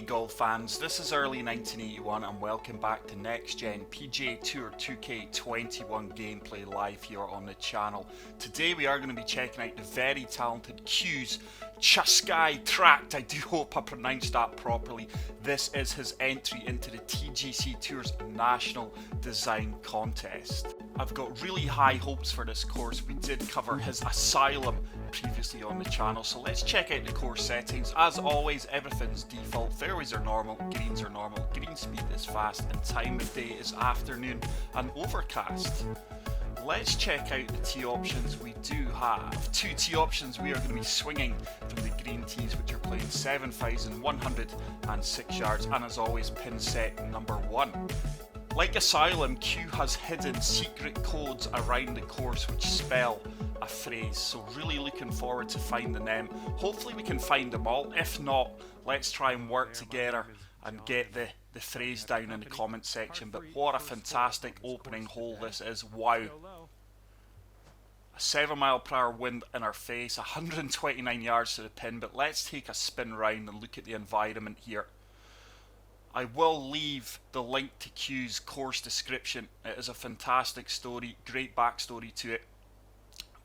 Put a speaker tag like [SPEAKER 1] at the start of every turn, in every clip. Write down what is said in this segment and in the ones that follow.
[SPEAKER 1] G'day golf fans, this is early 1981 and welcome back to Next Gen PGA Tour 2K21 gameplay live here on the channel. Today we are going to be checking out the very talented Chuysky Trakt. I do hope I pronounced that properly. This is his entry into the TGC Tour's National Design Contest. I've got really high hopes for this course. We did cover his Asylum previously on the channel, so let's check out the course settings. As always, everything's default. Fairways are normal, greens are normal, green speed is fast, and time of day is afternoon and overcast. Let's check out the tee options. We do have two tee options. We are going to be swinging from the green tees, which are playing 7,106 yards, and as always, pin set number 1. Like Asylum, Q has hidden secret codes around the course which spell a phrase, so really looking forward to finding them. Hopefully we can find them all. If not, let's try and work together and get the phrase down in the comment section. But what a fantastic opening hole this is. Wow. A 7-mile-per-hour wind in our face, 129 yards to the pin, but let's take a spin round and look at the environment here. I will leave the link to Q's course description. It is a fantastic story, great backstory to it.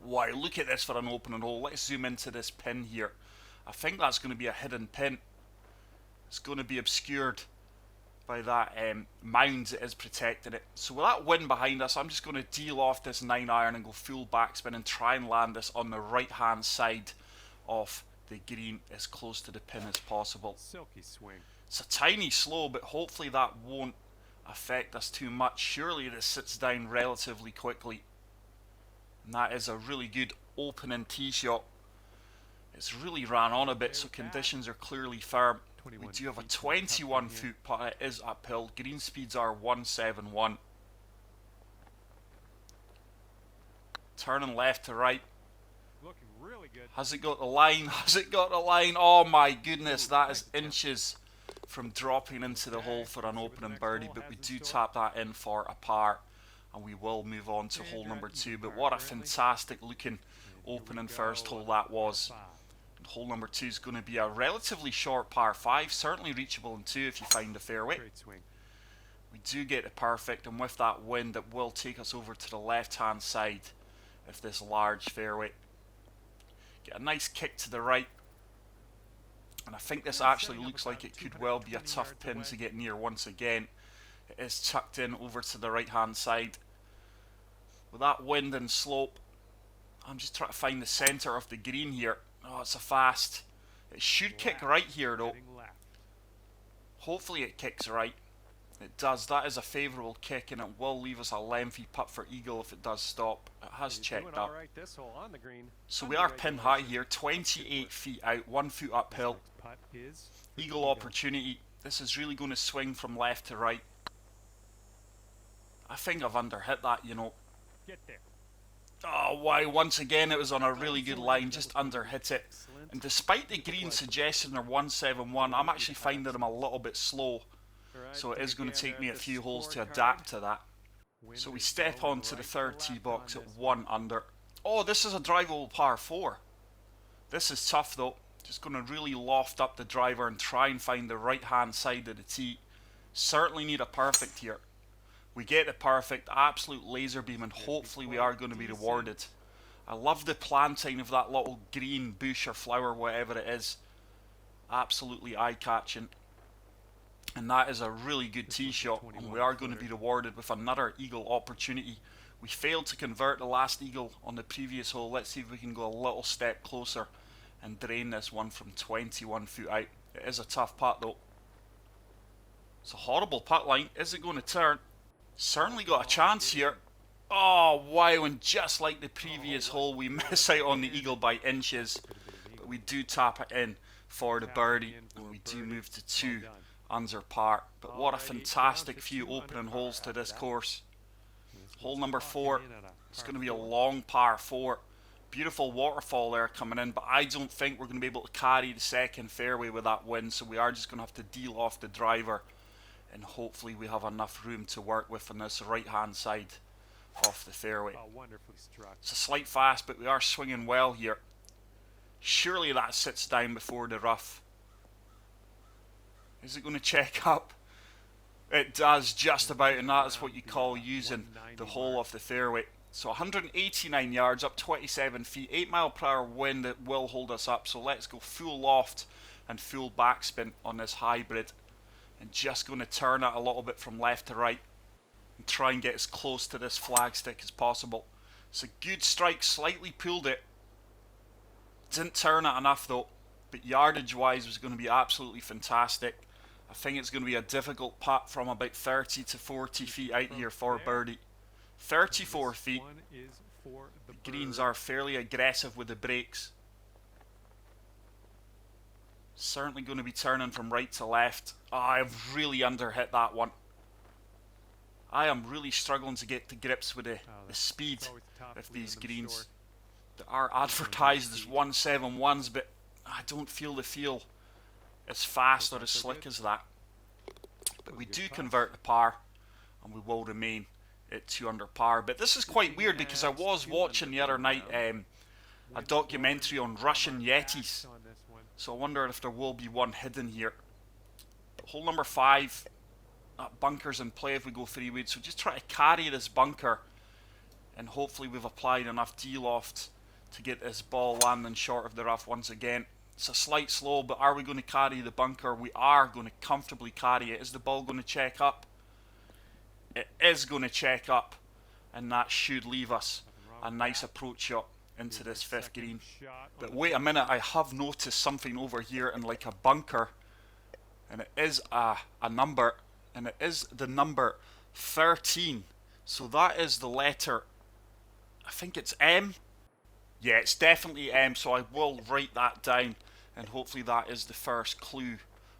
[SPEAKER 1] Wow, look at this for an opening hole. Let's zoom into this pin here. I think that's going to be a hidden pin. It's going to be obscured by that mound that is protecting it. So with that wind behind us, I'm just going to deal off this 9-iron and go full backspin and try and land this on the right hand side of the green as close to the pin as possible.
[SPEAKER 2] Silky swing.
[SPEAKER 1] It's a tiny slow, but hopefully that won't affect us too much. Surely this sits down relatively quickly. And that is a really good opening tee shot. It's really ran on a bit, so conditions are clearly firm. We do have a 21 foot putt. It is uphill. Green speeds are 171. Turning left to right.
[SPEAKER 2] Looking really good.
[SPEAKER 1] Has it got the line? Has it got the line? Oh my goodness, that is inches from dropping into the hole for an opening birdie, but we do tap that in for a par, and we will move on to hole number 2. But what a fantastic looking opening first hole that was. And hole number 2 is going to be a relatively short par 5, certainly reachable in 2 if you find the fairway. We do get it perfect, and with that wind it will take us over to the left hand side of this large fairway. Get a nice kick to the right. And I think this actually looks like it could well be a tough pin to get near once again. It is tucked in over to the right hand side. With that wind and slope, I'm just trying to find the centre of the green here. Oh, it's a fast. It should kick right here though. Hopefully it kicks right. It does. That is a favourable kick, and it will leave us a lengthy putt for eagle if it does stop. It has checked up. So we are pin high here, 28 feet out, 1 foot uphill. Eagle opportunity. This is really going to swing from left to right. I think I've underhit that, you know. Oh wow, once again it was on a really good line, just underhit it. And despite the green suggesting they're 171, I'm actually finding them a little bit slow. So it is going to take me a few holes to adapt to that. So we step onto the third tee box at 1 under. Oh, this is a drivable par 4. This is tough though. Just going to really loft up the driver and try and find the right hand side of the tee. Certainly need a perfect here. We get the perfect, absolute laser beam, and hopefully we are going to be rewarded. I love the planting of that little green bush or flower, whatever it is. Absolutely eye-catching. And that is a really good tee shot, and we are going to be rewarded with another eagle opportunity. We failed to convert the last eagle on the previous hole. Let's see if we can go a little step closer and drain this one from 21 foot out. It is a tough putt though. It's a horrible putt line. Is it going to turn? Certainly got a chance here. Oh wow, and just like the previous hole we miss out on the eagle by inches. But we do tap it in for the birdie, and we do move to 2 under par. But what a fantastic few opening holes to this course. Hole number 4, it's going to be a long par 4. Beautiful waterfall there coming in, but I don't think we're going to be able to carry the second fairway with that wind, so we are just going to have to deal off the driver, and hopefully we have enough room to work with on this right hand side of the fairway. It's a slight fast, but we are swinging well here. Surely that sits down before the rough. Is it going to check up? It does just about, and that's what you call using the whole of the fairway. So 189 yards, up 27 feet, 8 mile per hour wind that will hold us up. So let's go full loft and full backspin on this hybrid. And just going to turn it a little bit from left to right and try and get as close to this flagstick as possible. It's a good strike, slightly pulled it. Didn't turn it enough though, but yardage wise was going to be absolutely fantastic. I think it's going to be a difficult putt from about 30 to 40 feet out here for birdie. 34 feet. The greens are fairly aggressive with the breaks. Certainly going to be turning from right to left. Oh, I've really underhit that one. I am really struggling to get to grips with the speed of these greens. They are advertised as 171s, but I don't feel the feel as fast or as slick as that. But we do convert to par, and we will remain at 2 under par. But this is quite weird because I was watching the other night a documentary on Russian Yetis. So I wonder if there will be one hidden here. But hole number 5, that bunker's in play if we go 3 wood. So just try to carry this bunker, and hopefully we've applied enough D-loft to get this ball landing short of the rough once again. It's a slight slow, but are we going to carry the bunker? We are going to comfortably carry it. Is the ball going to check up? It is going to check up, and that should leave us a nice approach shot into this 5th green. But wait a minute, I have noticed something over here in like a bunker, and it is a number, and it is the number 13. So that is the letter, I think it's M. Yeah, it's definitely M, so I will write that down, and hopefully that is the first clue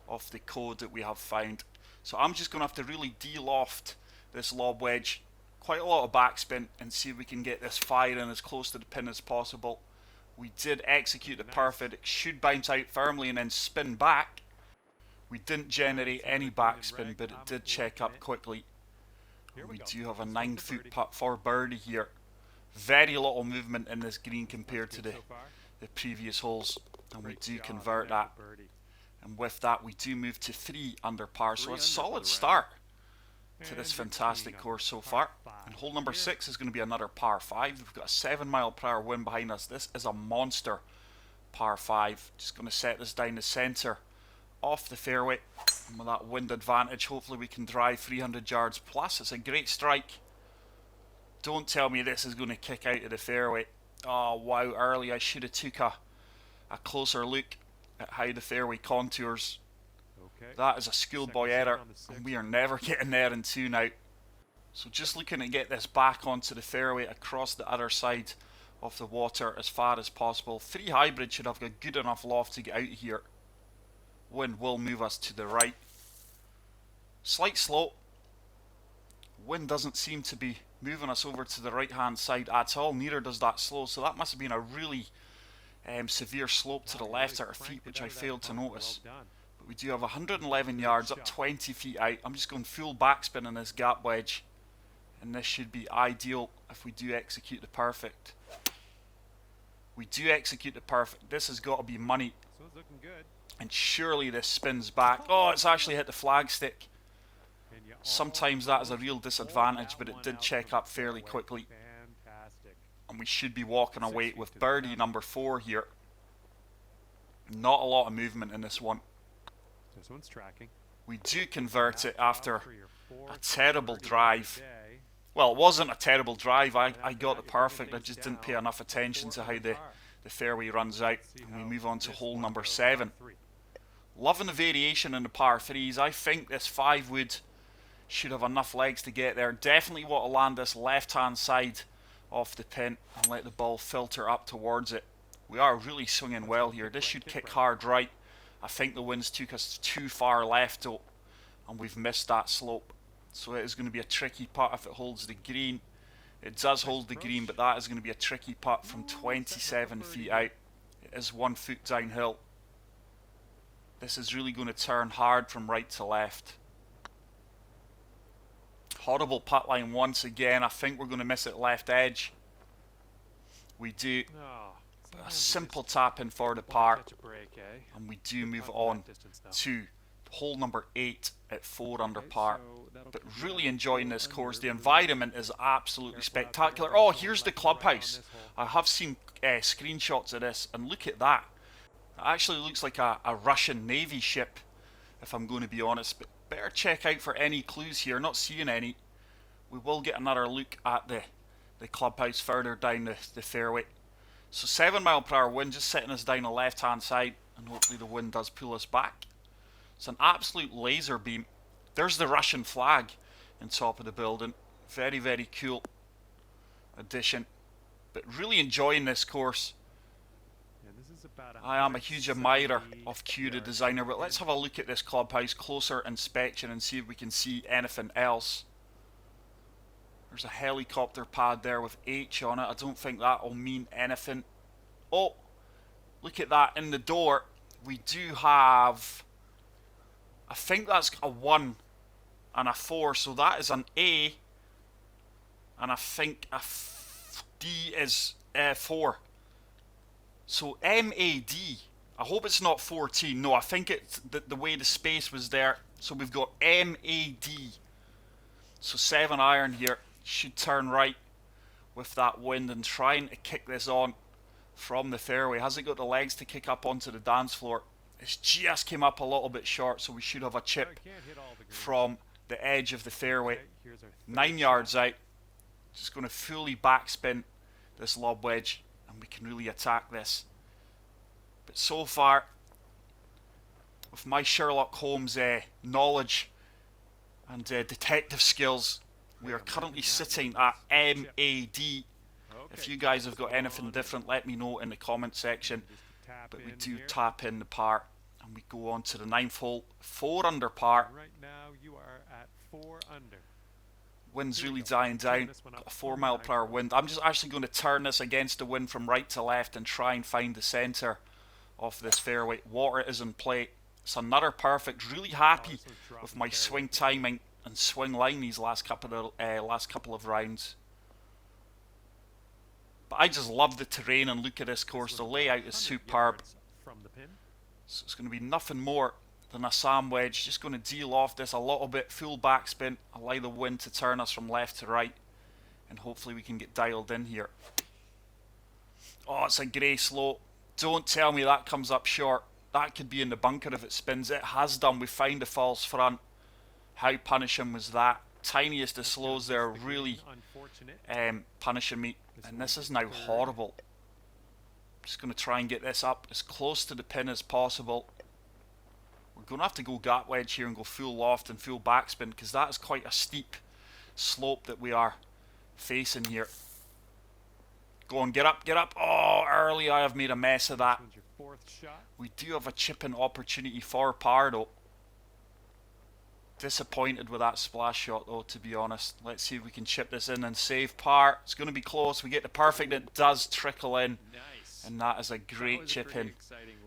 [SPEAKER 1] of the code that we have found. So I'm just going to have to really de-loft this lob wedge, quite a lot of backspin, and see if we can get this firing as close to the pin as possible. We did execute the perfect. It should bounce out firmly and then spin back. We didn't generate any backspin, but it did check up quickly. And we do have a 9-foot putt for birdie here. Very little movement in this green compared to the previous holes, and we do convert that. And with that, we do move to 3 under par. So a solid start to this fantastic course so far. And hole number 6 is going to be another par 5. We've got a 7 mile per hour wind behind us. This is a monster par 5. Just going to set this down the centre off the fairway. And with that wind advantage, hopefully we can drive 300 yards plus. It's a great strike. Don't tell me this is going to kick out of the fairway. Oh wow, early I should have took a closer look at how the fairway contours. That is a schoolboy error, and we are never getting there in 2 now. So just looking to get this back onto the fairway across the other side of the water as far as possible. 3 hybrid should have a good enough loft to get out here. Wind will move us to the right. Slight slope. Wind doesn't seem to be moving us over to the right hand side at all, neither does that slow, so that must have been a really severe slope to the left at our feet, which I failed to notice. But we do have 111 yards, up 20 feet out. I'm just going full backspin on this gap wedge, and this should be ideal if we do execute the perfect. We do execute the perfect. This has got to be money, and surely this spins back. Oh, it's actually hit the flagstick. Sometimes that is a real disadvantage, but it did check up fairly quickly. And we should be walking away with birdie number 4 here. Not a lot of movement in this one.
[SPEAKER 2] This one's tracking.
[SPEAKER 1] We do convert it after a terrible drive. Well, it wasn't a terrible drive. I got the perfect. I just didn't pay enough attention to how the fairway runs out. And we move on to hole number 7. Loving the variation in the par 3s. I think this 5 wood should have enough legs to get there. Definitely want to land this left hand side off the pin and let the ball filter up towards it. We are really swinging well here. This should kick hard right. I think the winds took us too far left though, and we've missed that slope. So it is going to be a tricky putt if it holds the green. It does hold the green, but that is going to be a tricky putt from 27 feet out. It is 1 foot downhill. This is really going to turn hard from right to left. Horrible putt line once again. I think we're going to miss it left edge. We do a simple tap in for the par, and we do move on to hole number 8 at 4 under par. But really enjoying this course. The environment is absolutely spectacular. Oh, here's the clubhouse. I have seen screenshots of this, and look at that. It actually looks like a Russian Navy ship, if I'm going to be honest. But better check out for any clues here. Not seeing any. We will get another look at the clubhouse further down the fairway. So 7 mile per hour wind just setting us down the left hand side, and hopefully the wind does pull us back. It's an absolute laser beam. There's the Russian flag on top of the building. Very, very cool addition. But really enjoying this course. I am a huge admirer of Q, the designer, but let's have a look at this clubhouse, closer inspection, and see if we can see anything else. There's a helicopter pad there with H on it. I don't think that will mean anything. Oh, look at that in the door. We do have, I think that's a 1 and a 4, so that is an A, and I think D is 4. So MAD, I hope it's not 14. No, I think it's the way the space was there. So we've got MAD. So 7 iron here, should turn right with that wind and trying to kick this on from the fairway. Has it got the legs to kick up onto the dance floor? It's just came up a little bit short, so we should have a chip from the edge of the fairway. 9 yards out. Just going to fully backspin this lob wedge, and we can really attack this. But so far, with my Sherlock Holmes knowledge and detective skills, we are currently sitting at MAD. If you guys have got anything different, let me know in the comment section. But we do tap in the par, and we go on to the 9th hole, 4 under par.
[SPEAKER 2] Right now you are at 4 under.
[SPEAKER 1] Wind's really dying down. Got a 4 mile per hour wind. I'm just actually going to turn this against the wind from right to left and try and find the centre of this fairway. Water is in play. It's another perfect. Really happy with my swing timing and swing line these last couple of rounds. But I just love the terrain and look at this course. The layout is superb. So it's going to be nothing more than a Sam wedge. Just going to deal off this a little bit. Full backspin. Allow the wind to turn us from left to right. And hopefully we can get dialed in here. Oh, it's a grey slope. Don't tell me that comes up short. That could be in the bunker if it spins. It has done. We found the false front. How punishing was that? Tiniest of slows there really punishing me. And this is now horrible. Just going to try and get this up as close to the pin as possible. We're going to have to go gap wedge here and go full loft and full backspin, because that is quite a steep slope that we are facing here. Go on, get up, get up. Oh, early I have made a mess of that. We do have a chip-in opportunity for par though. Disappointed with that splash shot though, to be honest. Let's see if we can chip this in and save par. It's going to be close. We get the perfect. It does trickle in. And that is a great chip in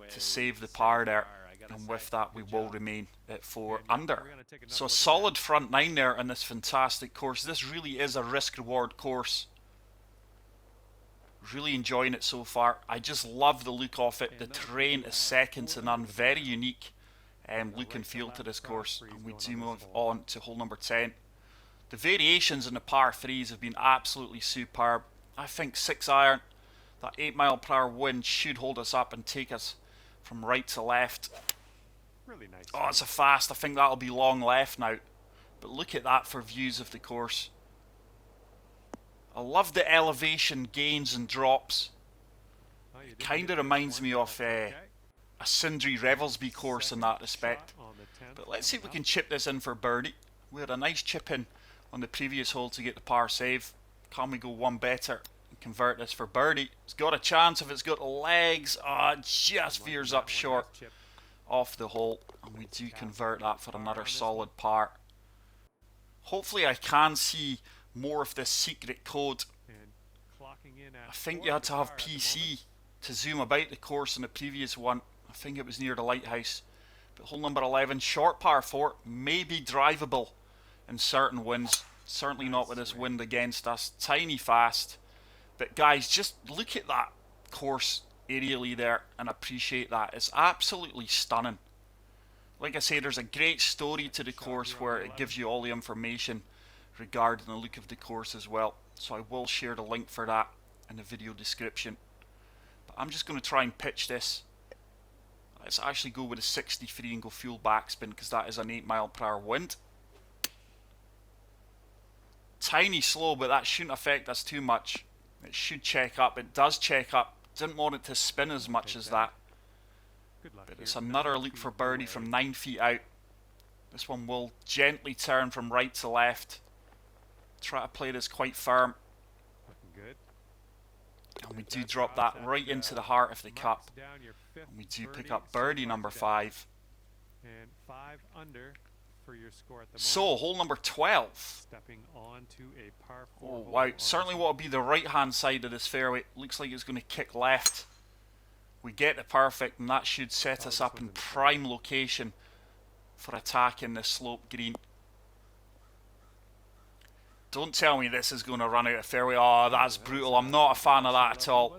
[SPEAKER 1] to save the par there. And with that we will remain at 4 under. So a solid front 9 there in this fantastic course. This really is a risk reward course. Really enjoying it so far. I just love the look of it. The terrain is second to none. Very unique look and feel to this course. And we do move on to hole number 10. The variations in the par 3s have been absolutely superb. I think 6 iron, that 8 mile per hour wind should hold us up and take us from right to left.
[SPEAKER 2] Really nice.
[SPEAKER 1] Oh, it's a fast. I think that'll be long left now. But look at that for views of the course. I love the elevation gains and drops. It kind of reminds me of a Sindri Revelsby course in that respect. But let's see if we can chip this in for birdie. We had a nice chip in on the previous hole to get the par save. Can we go one better and convert this for birdie? It's got a chance if it's got legs. Oh, it just veers up short off the hole. And we do convert that for another solid par. Hopefully I can see more of this secret code. I think you had to have PC to zoom about the course in the previous one. I think it was near the lighthouse. But hole number 11, short par 4, may be drivable in certain winds. Certainly not with this wind against us. Tiny fast. But guys, just look at that course aerially there and appreciate that. It's absolutely stunning. Like I say, there's a great story to the course where it gives you all the information regarding the look of the course as well. So I will share the link for that in the video description. But I'm just going to try and pitch this. Let's actually go with a 63 and go full backspin because that is an 8 mph wind. Tiny slow, but that shouldn't affect us too much. It should check up. It does check up. Didn't want it to spin as much as that. But it's another look for birdie from 9 feet out. This one will gently turn from right to left. Try to play this quite firm. And we do drop that right into the heart of the cup. And we do pick up birdie number 5.
[SPEAKER 2] And 5 under for your score at the moment.
[SPEAKER 1] So, hole number 12.
[SPEAKER 2] Stepping onto a par 4
[SPEAKER 1] Oh wow, certainly what will be the right hand side of this fairway. Looks like it's going to kick left. We get the perfect, and that should set us up in prime location for attacking this slope green. Don't tell me this is going to run out of fairway. Oh, that's brutal. I'm not a fan of that at all.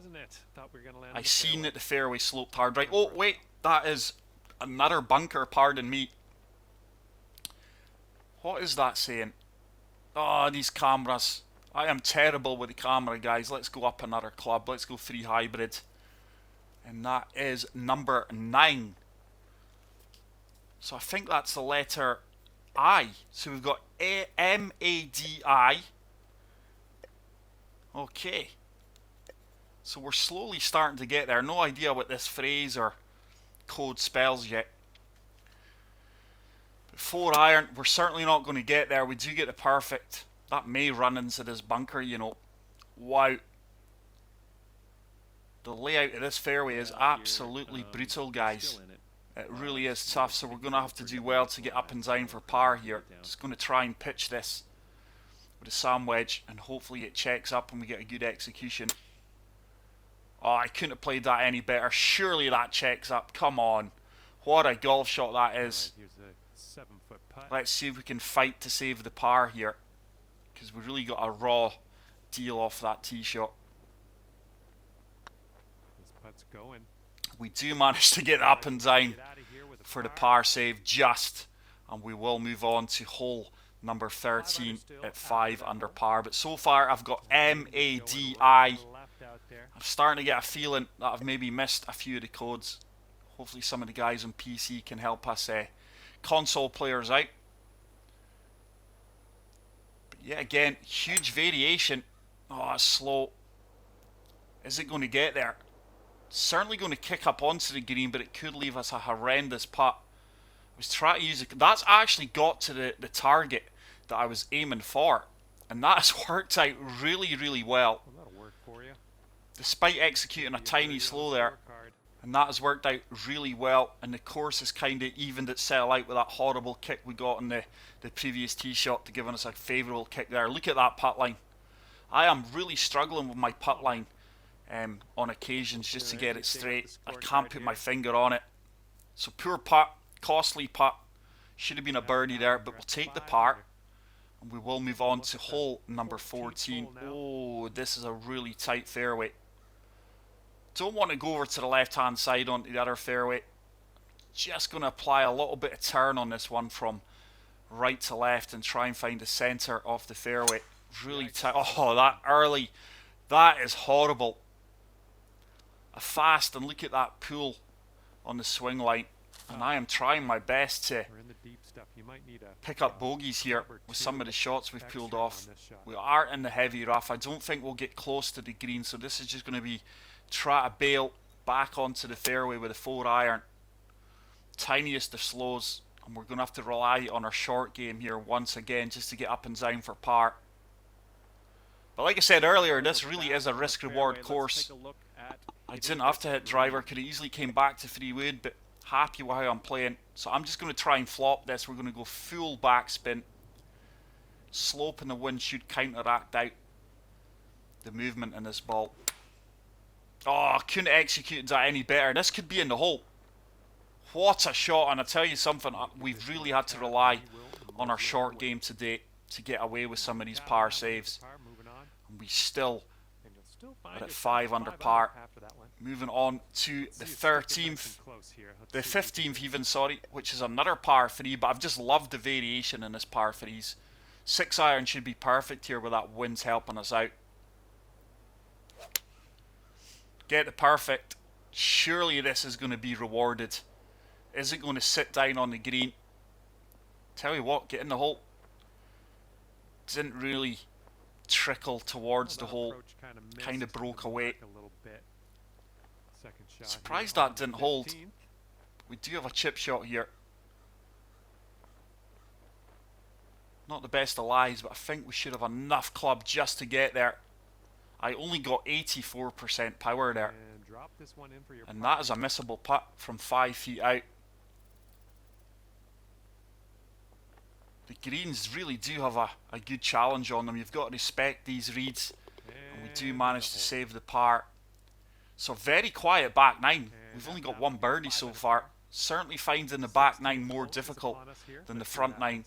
[SPEAKER 1] I seen that the fairway sloped hard right. Oh, wait. That is another bunker, pardon me. What is that saying? Oh, these cameras. I am terrible with the camera, guys. Let's go up another club. Let's go 3 hybrid. And that is number 9. So I think that's the letter I. So we've got M-A-D-I. Okay. So we're slowly starting to get there. No idea what this phrase or code spells yet. But 4 iron, we're certainly not going to get there. We do get the perfect. That may run into this bunker, you know. Wow. The layout of this fairway is absolutely brutal, guys. It really is tough, so we're going to have to do well to get up and down for par here. Just going to try and pitch this with a sand wedge, and hopefully it checks up and we get a good execution. Oh, I couldn't have played that any better. Surely that checks up. Come on. What a golf shot that is. Let's see if we can fight to save the par here, because we really got a raw deal off that tee shot.
[SPEAKER 2] Going.
[SPEAKER 1] We do manage to get up and down for the par save just, and we will move on to hole number 13 at 5 under par. But so far I've got M-A-D-I. I'm starting to get a feeling that I've maybe missed a few of the codes. Hopefully some of the guys on PC can help us console players out. But yeah, again, huge variation. Oh, it's slow. Is it going to get there? Certainly going to kick up onto the green, but it could leave us a horrendous putt. I was trying to use it. That's actually got to the target that I was aiming for, and that has worked out really, really well.
[SPEAKER 2] That'll work for you.
[SPEAKER 1] Despite executing a tiny slow there, and that has worked out really well, and the course has kind of evened itself out with that horrible kick we got on the previous tee shot to giving us a favourable kick there. Look at that putt line. I am really struggling with my putt line. On occasions just to get it straight. I can't put my finger on it. So poor putt, costly putt. Should have been a birdie there, but we'll take the par. And we will move on to hole number 14. Oh, this is a really tight fairway. Don't want to go over to the left hand side onto the other fairway. Just going to apply a little bit of turn on this one from right to left and try and find the centre of the fairway. Really tight. Oh, that early. That is horrible. A fast, and look at that pull on the swing line, and I am trying my best to pick up bogeys here with some of the shots we've pulled off. We are in the heavy rough. I don't think we'll get close to the green, so this is just going to be try to bail back onto the fairway with a 4 iron. Tiniest of slows, and we're going to have to rely on our short game here once again just to get up and down for par. But like I said earlier, this really is a risk-reward course. I didn't have to hit driver, could have easily came back to 3 wood, but happy with how I'm playing. So I'm just going to try and flop this. We're going to go full backspin. Slope in the wind should counteract out the movement in this ball. Oh, I couldn't have executed that any better. This could be in the hole. What a shot, and I tell you something, we've really had to rely on our short game today to get away with some of these par saves. And we still are at 5 under par. Moving on to the 13th, the 15th even, sorry, which is another par 3, but I've just loved the variation in this par 3s. 6-iron should be perfect here with that wind's helping us out. Get the perfect. Surely this is going to be rewarded. Is it going to sit down on the green? Tell you what, get in the hole. Didn't really trickle towards the hole. Kind of broke away. Surprised that didn't hold. We do have a chip shot here. Not the best of lies, but I think we should have enough club just to get there. I only got 84% power there. And that is a missable putt from 5 feet out. The greens really do have a good challenge on them. You've got to respect these reads. And we do manage to save the par. So very quiet back 9. We've only got 1 birdie so far. Certainly finding the back 9 more difficult than the front 9.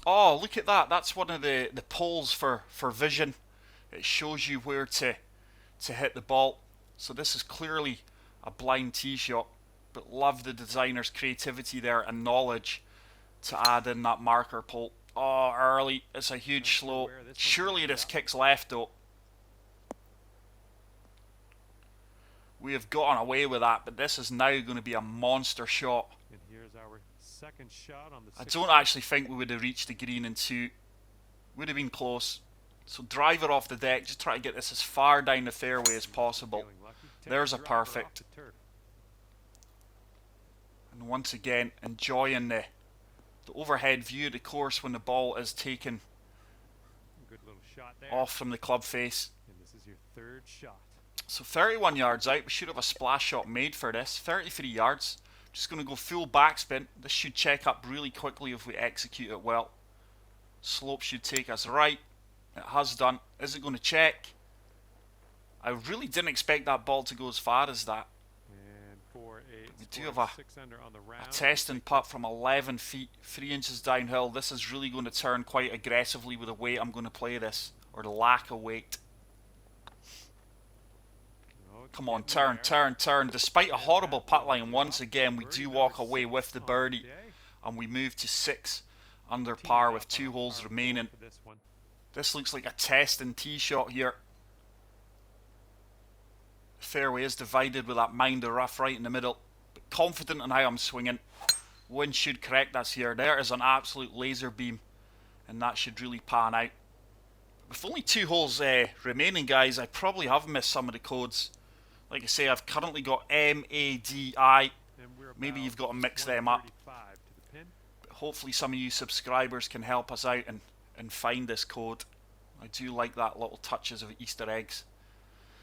[SPEAKER 1] Oh, look at that. That's one of the poles for vision. It shows you where to hit the ball. So this is clearly a blind tee shot. But love the designer's creativity there and knowledge to add in that marker pole. Oh, early. It's a huge slope. Surely this kicks left though. We have gotten away with that, but this is now going to be a monster shot.
[SPEAKER 2] And here's our second shot on the
[SPEAKER 1] I don't actually think we would have reached the green in 2. Would have been close. So driver off the deck, just try to get this as far down the fairway as possible. There's a perfect. And once again, enjoying the overhead view of the course when the ball is taken off from the club face.
[SPEAKER 2] And this is your 3rd shot.
[SPEAKER 1] So 31 yards out, we should have a splash shot made for this. 33 yards. Just going to go full backspin. This should check up really quickly if we execute it well. Slope should take us right. It has done. Is it going to check? I really didn't expect that ball to go as far as that.
[SPEAKER 2] And 4, 8,
[SPEAKER 1] we do have a
[SPEAKER 2] 6 under on the round.
[SPEAKER 1] testing putt from 11 feet, 3 inches downhill. This is really going to turn quite aggressively with the weight I'm going to play this, or the lack of weight. Come on, turn, turn, turn. Despite a horrible putt line, once again, we do walk away with the birdie. And we move to 6 under par with 2 holes remaining. This looks like a test and tee shot here. The fairway is divided with that minder rough right in the middle. But confident in how I'm swinging. Wind should correct us here. There is an absolute laser beam. And that should really pan out. With only 2 holes remaining, guys, I probably have missed some of the codes. Like I say, I've currently got M, A, D, I. Maybe you've got to mix them up. But hopefully some of you subscribers can help us out and find this code. I do like that little touches of Easter eggs.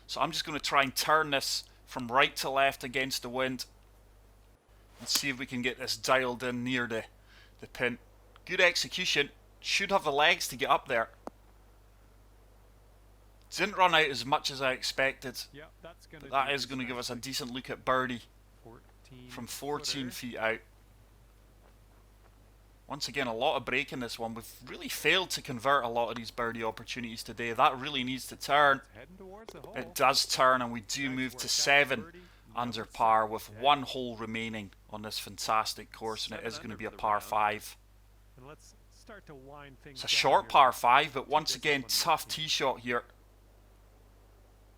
[SPEAKER 1] So I'm just going to try and turn this from right to left against the wind. And see if we can get this dialed in near the pin. Good execution. Should have the legs to get up there. Didn't run out as much as I expected.
[SPEAKER 2] Yep,
[SPEAKER 1] but that is going to give us a decent look at birdie from 14 feet out. Once again, a lot of break in this one. We've really failed to convert a lot of these birdie opportunities today. That really needs to turn. It does turn, and we do move to 7 under par with 1 hole remaining on this fantastic course, and it is going to be a par 5. It's a short par 5, but once again, tough tee shot here.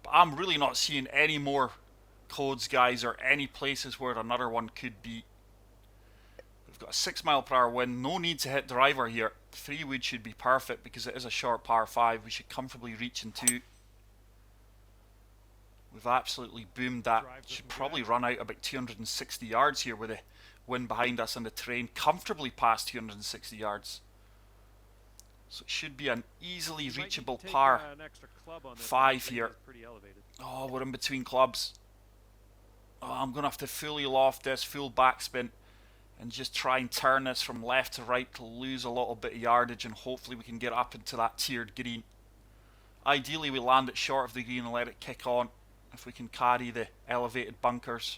[SPEAKER 1] But I'm really not seeing any more codes, guys, or any places where another one could be. We've got a 6 mile per hour wind. No need to hit driver here. 3 wood should be perfect because it is a short par 5. We should comfortably reach in 2. We've absolutely boomed that. Should probably run out about 260 yards here with the wind behind us and the terrain comfortably past 260 yards. So it should be an easily reachable par 5 here. Oh, we're in between clubs. Oh, I'm going to have to fully loft this, full backspin, and just try and turn this from left to right to lose a little bit of yardage, and hopefully we can get up into that tiered green. Ideally we land it short of the green and let it kick on if we can carry the elevated bunkers.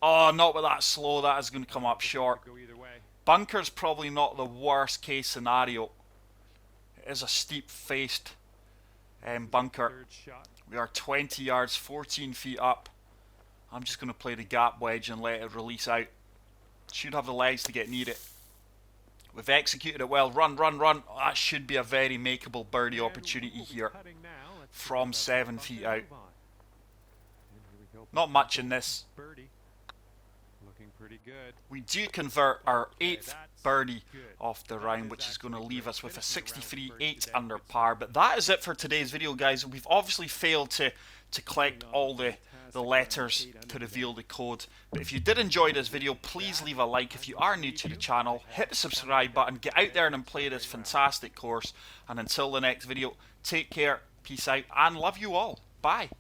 [SPEAKER 1] Oh, not with that slow. That is going to come up short. Bunker's probably not the worst case scenario. It is a steep faced bunker. We are 20 yards, 14 feet up. I'm just going to play the gap wedge and let it release out. Should have the legs to get near it. We've executed it well. Run, run, run. That should be a very makeable birdie opportunity here from 7 feet out. Not much in this.
[SPEAKER 2] Pretty good.
[SPEAKER 1] We do convert our 8th birdie off the round, which is going to leave us with a 63-8 under par. But that is it for today's video, guys. We've obviously failed to collect all the letters to reveal the code. But if you did enjoy this video, please leave a like. If you are new to the channel, hit the subscribe button, get out there and play this fantastic course. And until the next video, take care, peace out, and love you all. Bye.